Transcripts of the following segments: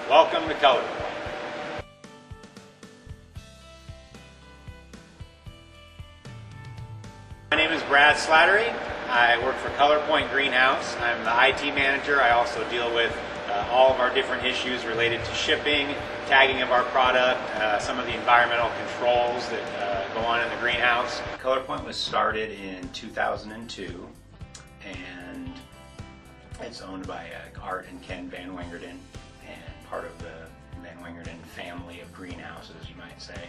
Welcome to Colorpoint. My name is Brad Slattery. I work for Colorpoint Greenhouse. I'm the IT manager. I also deal with all of our different issues related to shipping, tagging of our product, some of the environmental controls that go on in the greenhouse. Colorpoint was started in 2002, and it's owned by Art and Ken Van Wingerden, and part of the Van Wingerden family of greenhouses, you might say.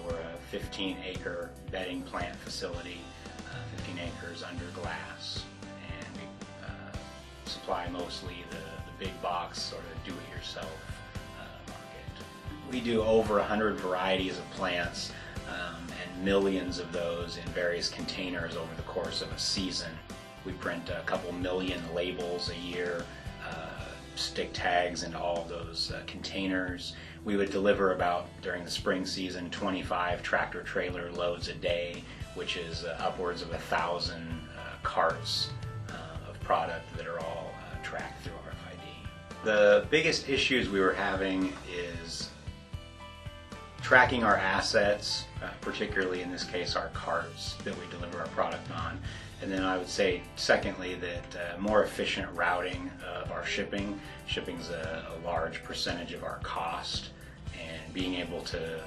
We're a 15-acre bedding plant facility, 15 acres under glass, and we supply mostly the big box sort of do-it-yourself market. We do over 100 varieties of plants and millions of those in various containers over the course of a season. We print a couple million labels a year, stick tags into all of those containers. We would deliver about, during the spring season, 25 tractor trailer loads a day, which is upwards of 1,000 carts of product that are all tracked through RFID. The biggest issues we were having is tracking our assets, particularly in this case our carts that we deliver our product on. And then I would say, secondly, that more efficient routing of our shipping. Shipping's a large percentage of our cost, and being able to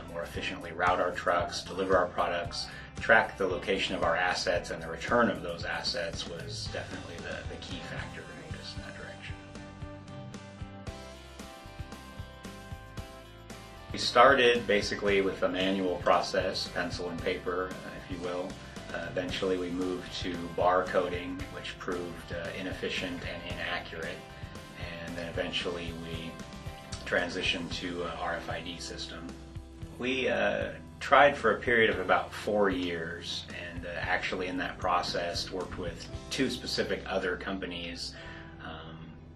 more efficiently route our trucks, deliver our products, track the location of our assets and the return of those assets was definitely the key factor that moved us in that direction. We started basically with a manual process, pencil and paper, if you will. Eventually we moved to bar coding, which proved inefficient and inaccurate, and then eventually we transitioned to an RFID system. We tried for a period of about 4 years, and actually in that process worked with two specific other companies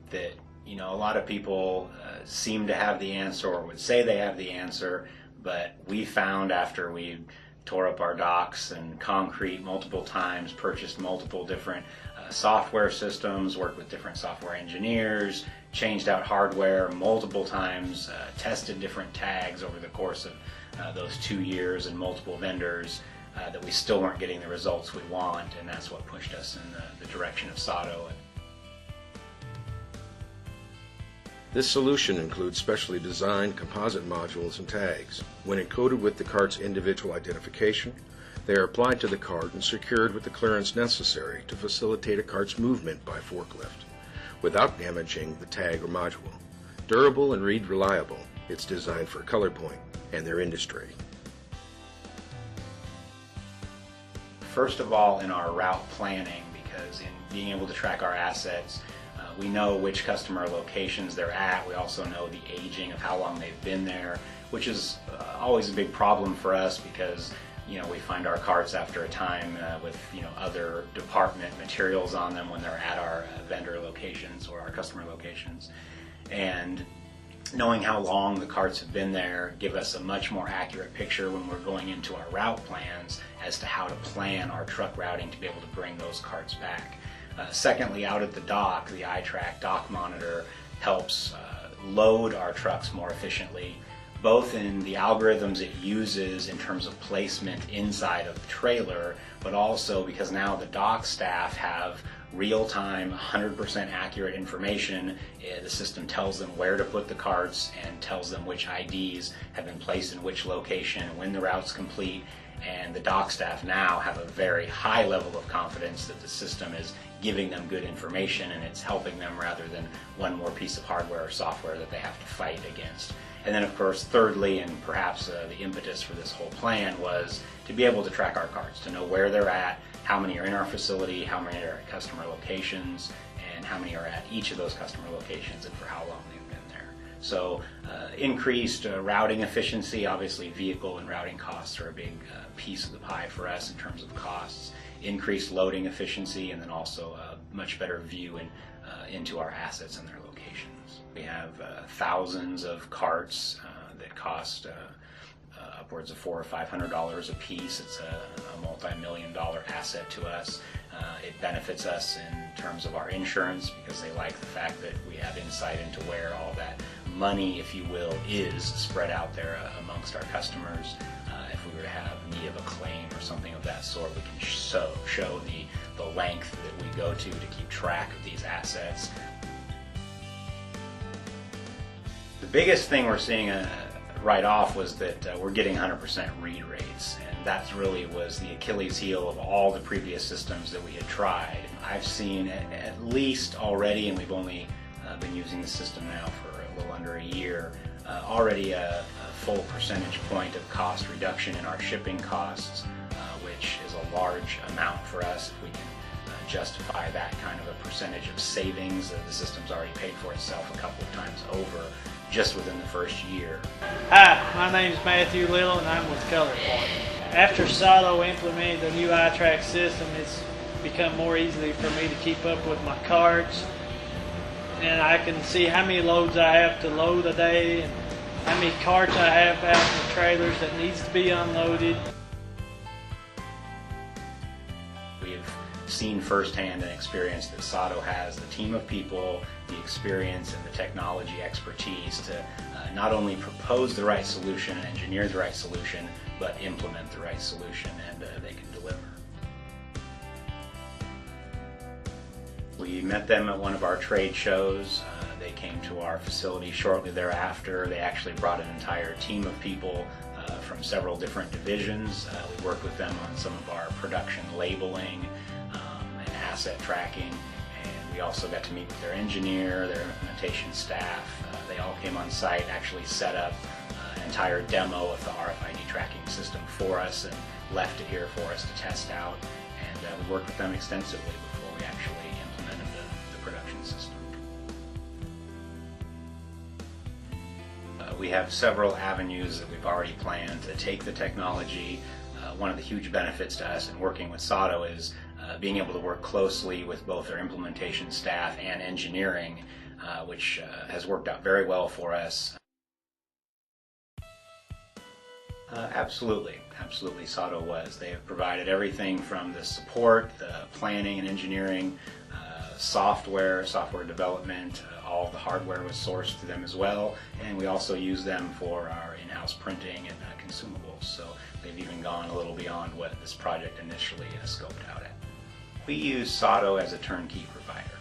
that, you know, a lot of people seem to have the answer or would say they have the answer, but we found after we tore up our docks and concrete multiple times, purchased multiple different software systems, worked with different software engineers, changed out hardware multiple times, tested different tags over the course of those 2 years and multiple vendors, that we still weren't getting the results we want, and that's what pushed us in the direction of SATO. This solution includes specially designed composite modules and tags. When encoded with the cart's individual identification, they are applied to the cart and secured with the clearance necessary to facilitate a cart's movement by forklift, without damaging the tag or module. Durable and read reliable, it's designed for Colorpoint and their industry. First of all, in our route planning, because in being able to track our assets, we know which customer locations they're at. We also know the aging of how long they've been there, which is always a big problem for us because, you know, we find our carts after a time with, you know, other department materials on them when they're at our vendor locations or our customer locations. And knowing how long the carts have been there give us a much more accurate picture when we're going into our route plans as to how to plan our truck routing to be able to bring those carts back. Secondly, out at the dock, the iTrack dock monitor helps load our trucks more efficiently, both in the algorithms it uses in terms of placement inside of the trailer, but also because now the dock staff have real-time, 100% accurate information. The system tells them where to put the carts and tells them which IDs have been placed in which location, when the route's complete, and the dock staff now have a very high level of confidence that the system is giving them good information and it's helping them rather than one more piece of hardware or software that they have to fight against. And then of course, thirdly, and perhaps the impetus for this whole plan was to be able to track our carts, to know where they're at, how many are in our facility, how many are at customer locations, and how many are at each of those customer locations and for how long they've been there. So increased routing efficiency. Obviously vehicle and routing costs are a big piece of the pie for us in terms of costs. Increased loading efficiency, and then also a much better view into our assets and their locations. We have thousands of carts that cost upwards of $400 or $500 a piece. It's a multi-million-dollar asset to us. It benefits us in terms of our insurance because they like the fact that we have insight into where all that money, if you will, is spread out there amongst our customers. If we were to have need of a claim or something of that sort, we can show the length that we go to keep track of these assets. The biggest thing we're seeing right off was that we're getting 100% read rates, and that really was the Achilles heel of all the previous systems that we had tried. I've seen at least already, and we've only been using the system now for a little under a year, already a full percentage point of cost reduction in our shipping costs, which is a large amount for us if we can justify that kind of a percentage of savings. The system's already paid for itself a couple of times over just within the first year. Hi, my name is Matthew Little and I'm with Colorpoint. After SATO implemented the new iTrack system, it's become more easy for me to keep up with my carts, and I can see how many loads I have to load a day and how many carts I have out in the trailers that needs to be unloaded. We've seen firsthand and experienced that SATO has the team of people, the experience and the technology expertise to not only propose the right solution and engineer the right solution, but implement the right solution, and they can deliver. We met them at one of our trade shows. They came to our facility shortly thereafter. They actually brought an entire team of people from several different divisions. We worked with them on some of our production labeling and asset tracking, and we also got to meet with their engineer, their implementation staff. They all came on site, actually set up an entire demo of the RFID tracking system for us and left it here for us to test out, and we worked with them extensively before we actually implemented the production system. We have several avenues that we've already planned to take the technology. One of the huge benefits to us in working with SATO is being able to work closely with both their implementation staff and engineering, which has worked out very well for us. Absolutely, SATO was. They have provided everything from the support, the planning and engineering, software development. All of the hardware was sourced to them as well, and we also use them for our in-house printing and consumables. So they've even gone a little beyond what this project initially scoped out at. We use SATO as a turnkey provider.